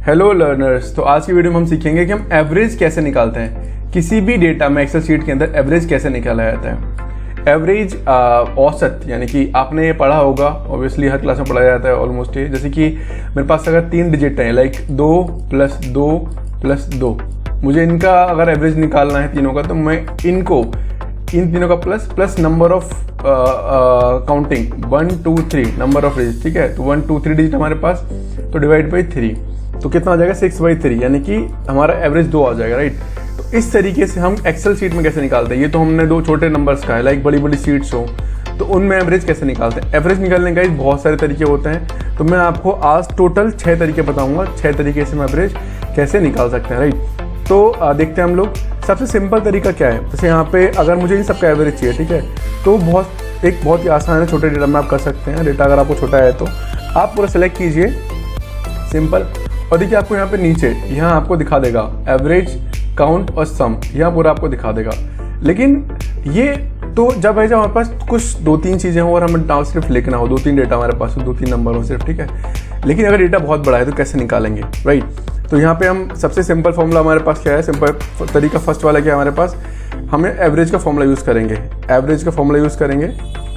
Hello learners. तो आज की वीडियो में हम सीखेंगे कि हम एवरेज कैसे निकालते हैं। किसी भी डेटा में एक्सेल शीट के अंदर एवरेज कैसे निकाला जाता है। एवरेज औसत, यानी कि आपने ये पढ़ा होगा, ऑब्वियसली हर क्लास में पढ़ाया जाता है ऑलमोस्ट ये। जैसे कि मेरे पास अगर 3 डिजिट है, लाइक 2 + 2 + 2, मुझे इनका अगर एवरेज निकालना है तीनों का, तो मैं इनको इन तीनों का plus number of counting 1 2 3 number of digit, ठीक है। तो 1 2 3 डिजिट हमारे पास, तो डिवाइड बाई 3, तो कितना आ जाएगा 6/3, यानी कि हमारा एवरेज 2 आ जाएगा, राइट। तो इस तरीके से हम एक्सेल शीट में कैसे निकालते हैं। ये तो हमने 2 छोटे नंबर्स का है, लाइक बड़ी बड़ी शीट्स हो तो उनमें एवरेज कैसे निकालते हैं। एवरेज निकालने का बहुत सारे तरीके होते हैं, तो मैं आपको आज टोटल 6 तरीके बताऊंगा। 6 तरीके से हम एवरेज कैसे निकाल सकते हैं, राइट। तो देखते हैं हम लोग। सबसे सिंपल तरीका क्या है, जैसे यहाँ पे अगर मुझे इन सबका एवरेज चाहिए, ठीक है, तो बहुत ही आसान है। छोटे डेटा में आप कर सकते हैं। डेटा अगर आपको छोटा है तो आप पूरा सेलेक्ट कीजिए, सिंपल। और देखिए आपको यहाँ पे नीचे यहाँ आपको दिखा देगा एवरेज, काउंट और सम, यहाँ पूरा आपको दिखा देगा। लेकिन ये तो जब है जब हमारे पास कुछ 2-3 चीज़ें हो और हमें सिर्फ लिखना हो, 2-3 डेटा हमारे पास हो, 2-3 नंबर हो सिर्फ, ठीक है। लेकिन अगर डेटा बहुत बड़ा है तो कैसे निकालेंगे, राइट। तो यहाँ पे हम सबसे सिंपल फॉर्मूला हमारे पास क्या है, सिंपल तरीका फर्स्ट वाला क्या है हमारे पास, हमें एवरेज का फॉर्मूला यूज़ करेंगे। एवरेज का फॉर्मूला यूज़ करेंगे,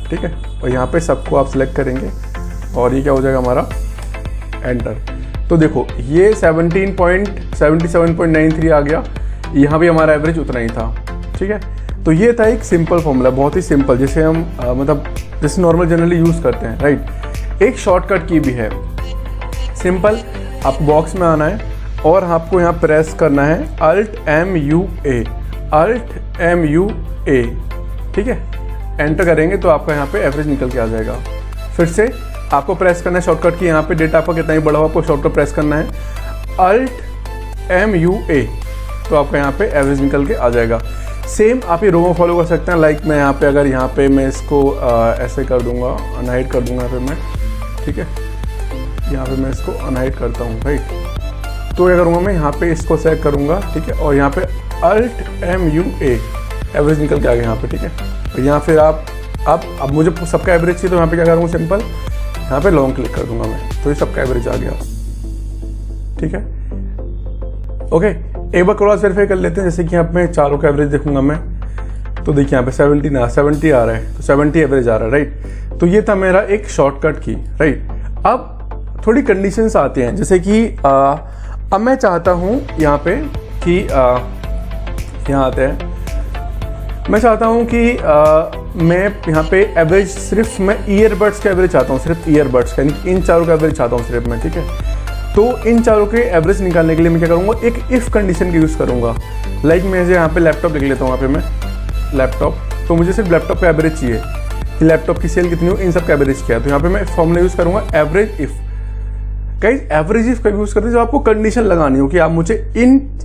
ठीक है। और यहाँ पे सबको आप सिलेक्ट करेंगे और ये क्या हो जाएगा हमारा, एंटर। तो देखो ये 77.93 आ गया। यहाँ भी हमारा एवरेज उतना ही था, ठीक है। तो ये था एक सिंपल फॉर्मूला, बहुत ही सिंपल, जिसे हम मतलब जैसे नॉर्मल जनरली यूज़ करते हैं, राइट। एक शॉर्टकट की भी है, सिंपल। आप बॉक्स में आना है और आपको यहाँ प्रेस करना है Alt+MUA, Alt+MUA, ठीक है। एंटर करेंगे तो आपका यहाँ पे एवरेज निकल के आ जाएगा। फिर से आपको प्रेस करना है शॉर्टकट की, यहाँ पे डेटा आपका कितना ही बड़ा हो आपको शॉर्टकट प्रेस करना है Alt+MUA, तो आपका यहाँ पे एवरेज निकल के आ जाएगा। सेम आप ये रो में फॉलो कर सकते हैं। लाइक मैं यहाँ पे अगर यहाँ पे मैं इसको ऐसे कर दूंगा, अनहाइड कर दूंगा यहाँ पे मैं, ठीक है। यहाँ पे मैं इसको अनहाइड करता हूँ, राइट। तो क्या करूँगा मैं, यहाँ पे इसको सेलेक्ट करूँगा, ठीक है। और यहाँ पे Alt+MUA, एवरेज निकल के आ गया यहाँ पे, ठीक है। और यहाँ फिर अब मुझे सबका एवरेज चाहिए, तो यहाँ पे क्या करूँगा, सिंपल यहाँ पे लॉन्ग क्लिक कर दूंगा मैं, तो ये सबका एवरेज आ गया, ठीक है। ओके, एक बार क्रॉस वेरीफाई कर लेते हैं। जैसे कि यहाँ पे चारों का एवरेज देखूंगा मैं, तो देखिए यहाँ पे 70 आ रहा है, तो 70 एवरेज आ रहा है, राइट। तो ये था मेरा एक शॉर्टकट की, राइट। अब थोड़ी कंडीशंस आती हैं, जैसे कि अब मैं चाहता हूँ यहाँ पे कि यहाँ आते हैं, मैं चाहता हूँ कि मैं यहाँ पे एवरेज सिर्फ मैं ईयरबड्स का एवरेज चाहता हूँ, सिर्फ ईयरबड्स का, यानी इन चारों का एवरेज चाहता हूँ सिर्फ मैं, ठीक है। तो इन चारों के एवरेज निकालने के लिए मैं क्या करूँगा, एक इफ़ कंडीशन का यूज़ करूँगा। लाइक मैं यहाँ पे लैपटॉप लिख लेता हूँ, यहाँ पे मैं लैपटॉप, तो मुझे सिर्फ लैपटॉप का एवरेज चाहिए कि लैपटॉप की सेल कितनी हो, इन सब का एवरेज क्या है। तो यहाँ पे मैं फॉर्मूला यूज़ करूँगा average if. Guys average if का यूज़ करते हैं जब आपको कंडीशन लगानी हो कि आप मुझे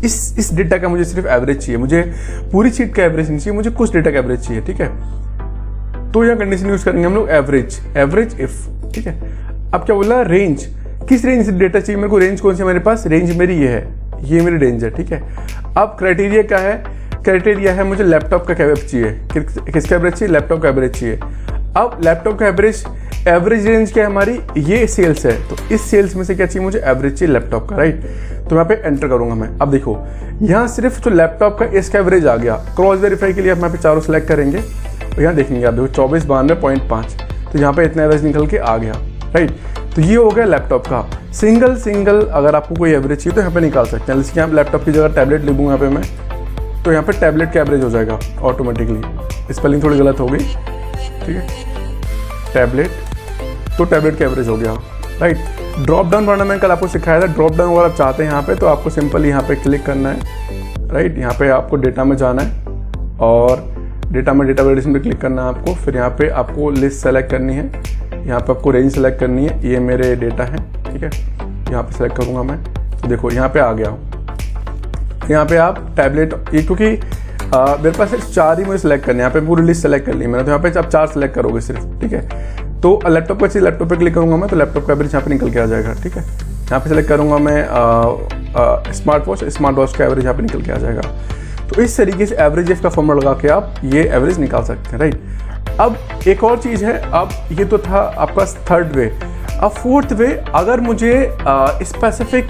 इस डेटा का मुझे सिर्फ एवरेज चाहिए, मुझे पूरी शीट का एवरेज नहीं चाहिए, मुझे कुछ डेटा का एवरेज चाहिए, ठीक है। तो यहाँ कंडीशन यूज़ करेंगे हम लोग एवरेज इफ, ठीक है। अब क्या बोला, रेंज, किस रेंज से डेटा चाहिए मेरे को, रेंज कौन सी है मेरे पास, रेंज मेरी ये है, ये मेरी रेंज है, ठीक है। अब क्राइटेरिया क्या है, क्राइटेरिया है मुझे लैपटॉप का एवरेज चाहिए, किसका एवरेज चाहिए, लैपटॉप का एवरेज चाहिए। अब लैपटॉप का एवरेज रेंज क्या है हमारी, ये सेल्स है, तो इस सेल्स में से क्या चाहिए मुझे, एवरेज चाहिए लैपटॉप का, राइट। तो यहाँ पे एंटर करूंगा मैं। अब देखो यहाँ सिर्फ जो लैपटॉप का इसका एवरेज आ गया। क्रॉस वेरीफाई के लिए आप यहाँ पे चारों सेलेक्ट करेंगे और यहाँ देखेंगे आप देखो 2492.5, तो यहाँ पे इतना एवरेज निकल के आ गया, राइट। तो ये हो गया लैपटॉप का। सिंगल अगर आपको कोई एवरेज चाहिए तो यहाँ पे निकाल सकते हैं। जैसे कि आप लैपटॉप की जगह टैबलेट लिखूंगा यहाँ पे मैं, तो यहाँ पे टैबलेट का एवरेज हो जाएगा ऑटोमेटिकली। स्पेलिंग थोड़ी गलत हो गई, ठीक है, टैबलेट, तो टैबलेट का एवरेज हो गया, राइट। ड्रॉप डाउन वाला मैंने कल आपको सिखाया था। ड्रॉप डाउन अगर आप चाहते हैं यहाँ पे, तो आपको सिंपल यहाँ पे क्लिक करना है, राइट। यहाँ पे आपको डेटा में जाना है और डेटा में डेटा वैलिडेशन पे क्लिक करना है आपको। फिर यहाँ पे आपको लिस्ट सेलेक्ट करनी है, यहाँ पे आपको रेंज सेलेक्ट करनी है, ये मेरे डेटा है, ठीक है। यहाँ पे सेलेक्ट करूँगा मैं, तो देखो यहाँ पे आ गया। यहाँ पे आप टैबलेट, ये क्योंकि मेरे पास सिर्फ 4 ही मुझे सेलेक्ट करने हैं, यहाँ पे पूरी लिस्ट सेलेक्ट कर ली मैंने, तो यहाँ पे आप 4 सेलेक्ट करोगे सिर्फ, ठीक है। तो लैपटॉप का चाहिए, लैपटॉप पे क्लिक करूँगा मैं, तो लैपटॉप का एवरेज यहाँ पे निकल के आ जाएगा, ठीक है। यहाँ पे सेलेक्ट करूँगा मैं स्मार्ट वॉच का एवरेज यहाँ पे निकल के आ जाएगा। तो इस तरीके से एवरेज इफ का फॉर्मूला लगा के आप ये एवरेज निकाल सकते हैं, राइट। अब एक और चीज़ है, अब ये तो था आपका थर्ड वे। अब फोर्थ वे, अगर मुझे स्पेसिफिक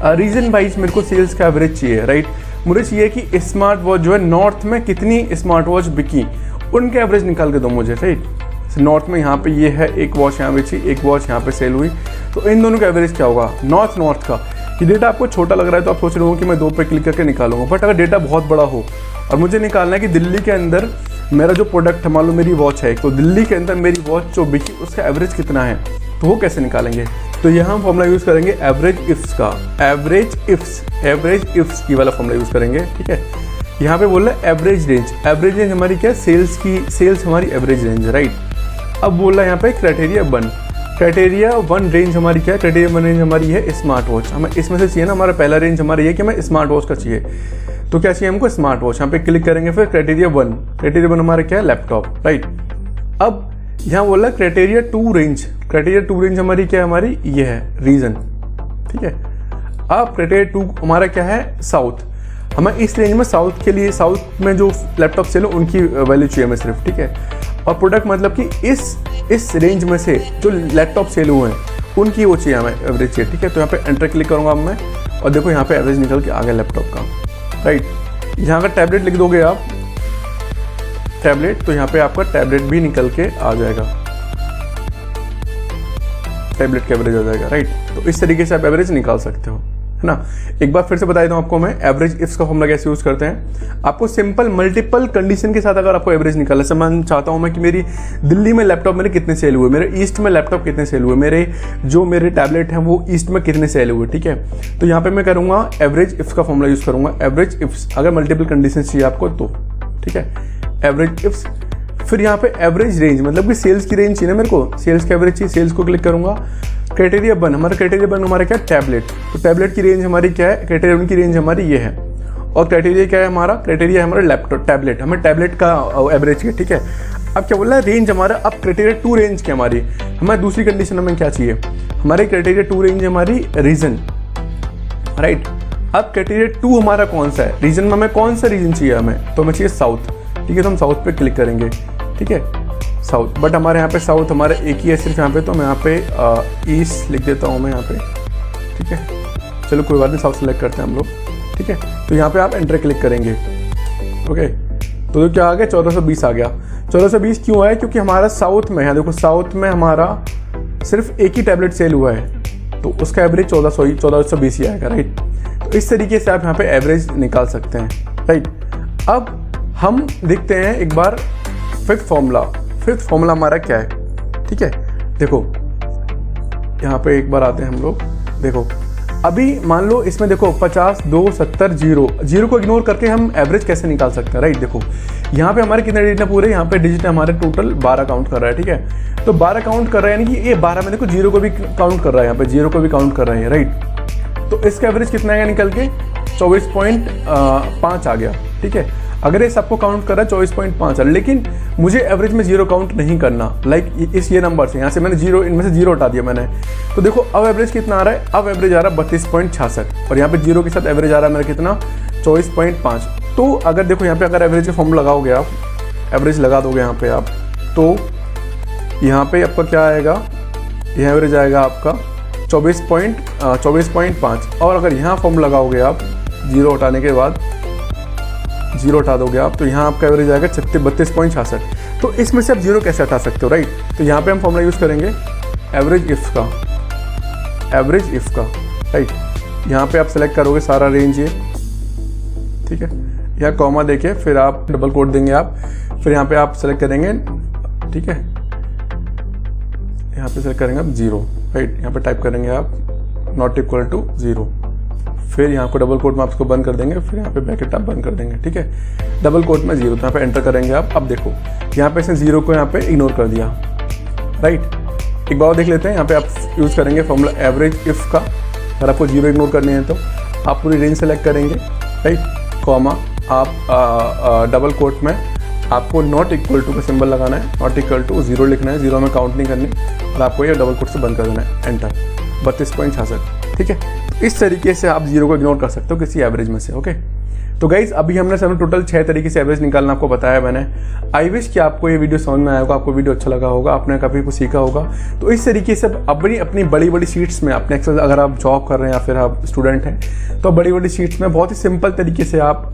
रीजन वाइज मेरे को सेल्स का एवरेज चाहिए, राइट। मुझे चाहिए कि स्मार्ट वॉच जो है नॉर्थ में कितनी स्मार्ट वॉच बिकी, उनके एवरेज निकाल के दो मुझे, राइट। नॉर्थ में यहाँ पे ये है, एक वॉच यहाँ बेची, एक वॉच यहाँ पे सेल हुई, तो इन दोनों का एवरेज क्या होगा नॉर्थ का। ये डेटा आपको छोटा लग रहा है तो आप सोच रहे हो कि मैं 2 पे क्लिक करके निकालूंगा, बट अगर डेटा बहुत बड़ा हो और मुझे निकालना है कि दिल्ली के अंदर मेरा जो प्रोडक्ट है, मान लो मेरी वॉच है, तो दिल्ली के अंदर मेरी वॉच जो बिकी उसका एवरेज कितना है, तो वो कैसे निकालेंगे। तो यहाँ हम फॉर्मूला यूज़ करेंगे एवरेज इफ्स का, एवरेज इफ्स की वाला फॉर्मूला यूज़ करेंगे, ठीक है। यहाँ पे बोल रहा है एवरेज रेंज हमारी क्या है, सेल्स हमारी एवरेज रेंज है, राइट। अब बोल रहा है यहाँ पे क्राइटेरिया 1 रेंज हमारी क्या है, क्राइटेरिया 1 रेंज हमारी है स्मार्ट वॉच। हमें इसमें से चाहिए ना, हमारा पहला रेंज हमारा ये कि हमें स्मार्ट वॉच का चाहिए, तो क्या चाहिए हमको स्मार्ट वॉच। यहाँ पे क्लिक करेंगे, फिर क्राइटेरिया 1 हमारा क्या है लैपटॉप, राइट। अब यहाँ बोला क्राइटेरिया 2 रेंज हमारी क्या है, हमारी ये है रीजन, ठीक है। अब क्राइटेरिया 2 हमारा क्या है साउथ, हमें इस रेंज में साउथ के लिए, साउथ में जो लैपटॉप सेल हो उनकी वैल्यू चाहिए हमें सिर्फ, ठीक है। और प्रोडक्ट मतलब कि इस रेंज में से जो लैपटॉप सेल हुए हैं उनकी वो चाहिए हमें एवरेज चाहिए, ठीक है। तो यहाँ पे एंटर क्लिक करूँगा अब मैं, और देखो यहाँ पे एवरेज निकल के आ गया लैपटॉप का, राइट। यहाँ का टैबलेट लिख दोगे आप टैबलेट, तो यहाँ पे आपका टैबलेट भी निकल के आ जाएगा, टैबलेट का एवरेज आ जाएगा, राइट। तो इस तरीके से आप एवरेज निकाल सकते हो, है ना। एक बार फिर से बता देता हूँ आपको मैं एवरेज इफ्स का फॉर्मूला कैसे यूज करते हैं। आपको सिंपल मल्टीपल कंडीशन के साथ अगर आपको एवरेज निकालना है, मैं चाहता हूँ मैं कि मेरी दिल्ली में लैपटॉप मेरे कितने सेल हुए, मेरे ईस्ट में लैपटॉप कितने सेल हुए, मेरे टैबलेट हैं वो ईस्ट में कितने सेल हुए, ठीक है। तो यहाँ पे मैं करूँगा एवरेज इफ्स का फॉर्मूला यूज करूँगा, एवरेज इफ्स, अगर मल्टीपल कंडीशन चाहिए आपको तो, ठीक है। एवरेज इफ्स, फिर यहाँ पे एवरेज रेंज मतलब कि सेल्स की रेंज चाहिए ना मेरे को, सेल्स का एवरेज चाहिए, सेल्स को क्लिक करूँगा। क्राइटेरिया 1 हमारा क्या टैबलेट, तो टैबलेट की रेंज हमारी क्या है, क्राइटेरिया 1 की रेंज हमारी ये है। और क्राइटेरिया क्या है हमारा, क्राइटेरिया हमारा लैपटॉप टैबलेट, हमें टैबलेट का एवरेज है, ठीक है। अब क्या बोल रहा है रेंज हमारा, अब क्राइटेरिया 2 रेंज की हमारी, हमारी दूसरी कंडीशन हमें क्या चाहिए, हमारे क्राइटेरिया 2 रेंज हमारी रीजन, राइट। अब क्राइटेरिया 2 हमारा कौन सा है, रीजन में हमें कौन सा रीजन चाहिए, हमें तो हमें चाहिए साउथ, ठीक है। तो हम साउथ पे क्लिक करेंगे, ठीक है, साउथ। बट हमारे यहाँ पे साउथ हमारा एक ही है सिर्फ यहाँ पे, तो मैं यहाँ पे ईस्ट लिख देता हूँ मैं यहाँ पे, ठीक है। चलो कोई बात नहीं, साउथ सेलेक्ट करते हैं हम लोग, ठीक है। तो यहाँ पे आप एंटर क्लिक करेंगे, ओके। तो क्या आ गया 1420 आ गया। 1420 क्यों आया, क्योंकि हमारा साउथ में, यहाँ देखो साउथ में हमारा सिर्फ एक ही टैबलेट सेल हुआ है, तो उसका एवरेज 1420 ही आएगा, राइट। तो इस तरीके से आप यहाँ पे एवरेज निकाल सकते हैं, राइट। अब हम देखते हैं एक बार फिफ्थ फॉर्मूला हमारा क्या है, ठीक है। देखो यहाँ पे एक बार आते हैं हम लोग, देखो अभी मान लो इसमें देखो 50 2 70 0 को इग्नोर करके हम एवरेज कैसे निकाल सकते हैं, राइट। देखो यहाँ पे हमारे कितने डिजिट है पूरे, यहाँ पे डिजिट हमारे टोटल 12 काउंट कर रहा है, ठीक है। तो 12 काउंट कर रहा है, यानी कि ये 12 में देखो 0 को भी काउंट कर रहा है, यहाँ पे 0 को भी काउंट कर रहा है, राइट। तो इसका एवरेज कितना आएगा निकल के 24.5 आ गया, ठीक है। अगर ये सबको काउंट कर रहा है 24.5 है, लेकिन मुझे एवरेज में 0 काउंट नहीं करना, लाइक इस ये नंबर से, यहाँ से मैंने 0, इनमें से 0 हटा दिया मैंने। तो देखो अब एवरेज कितना आ रहा है, अब एवरेज आ रहा है 32.66, और यहाँ पे 0 के साथ एवरेज आ रहा है मेरा कितना 24.5। तो अगर देखो यहाँ पे अगर एवरेज का फॉर्मूला लगाओगे आप, एवरेज लगा दोगे यहाँ पे आप, तो यहाँ पे आपका क्या आएगा, यह एवरेज आएगा आपका 24.5। और अगर यहाँ फॉर्मूला लगाओगे आप 0 हटाने के बाद, 0 हटा दोगे आप, तो यहाँ आपका एवरेज आएगा 32.66। तो इसमें से आप 0 कैसे हटा सकते हो, राइट। तो यहाँ पे हम फॉर्मूला यूज़ करेंगे एवरेज इफ का, राइट। यहाँ पे आप सेलेक्ट करोगे सारा रेंज ये, ठीक है। यहाँ कॉमा देके फिर आप डबल कोट देंगे आप, फिर यहाँ पे आप सेलेक्ट करेंगे, ठीक है। यहाँ पे सेलेक्ट करेंगे आप 0, राइट। यहाँ पे टाइप करेंगे आप नॉट इक्वल टू 0, फिर यहाँ को डबल कोट में आपको बंद कर देंगे, फिर यहाँ पे ब्रैकेट आप बंद कर देंगे, ठीक है। डबल कोट में 0, तो यहाँ पे एंटर करेंगे आप। अब देखो यहाँ पे इसने 0 को यहाँ पे इग्नोर कर दिया, राइट। एक बार देख लेते हैं, यहाँ पे आप यूज़ करेंगे फॉर्मूला एवरेज इफ का। अगर आपको 0 इग्नोर करनी है तो आप पूरी रेंज सेलेक्ट करेंगे, राइट, कॉमा आप डबल कोट में आपको नॉट इक्वल टू का सिंबल लगाना है, नॉट इक्वल टू 0 लिखना है, 0 में काउंट नहीं करनी, और आपको ये डबल कोट से बंद कर देना है, एंटर। 32.66, ठीक है। इस तरीके से आप 0 को इग्नोर कर सकते हो किसी एवरेज में से, ओके। तो गाइज अभी हमने सब टोटल 6 तरीके से एवरेज निकालना आपको बताया मैंने। आई विश कि आपको ये वीडियो समझ में आया होगा, आपको वीडियो अच्छा लगा होगा, आपने काफ़ी कुछ सीखा होगा। तो इस तरीके से अपनी बड़ी बड़ी शीट्स में अपने एक्सेल, अगर आप जॉब कर रहे हैं या फिर आप स्टूडेंट हैं, तो बड़ी बड़ी शीट्स में बहुत ही सिंपल तरीके से आप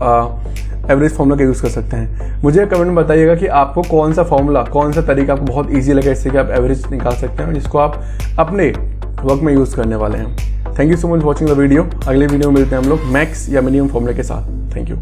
एवरेज फॉर्मूला का यूज़ कर सकते हैं। मुझे कमेंट में बताइएगा कि आपको कौन सा फॉर्मूला, कौन सा तरीका आपको बहुत ईजी लगा, इससे कि आप एवरेज निकाल सकते हैं, जिसको आप अपने वर्क में यूज़ करने वाले हैं। Thank you so much watching the video. अगले वीडियो में मिलते हैं हम लोग मैक्स या मिनिमम फॉर्मूले के साथ। Thank you.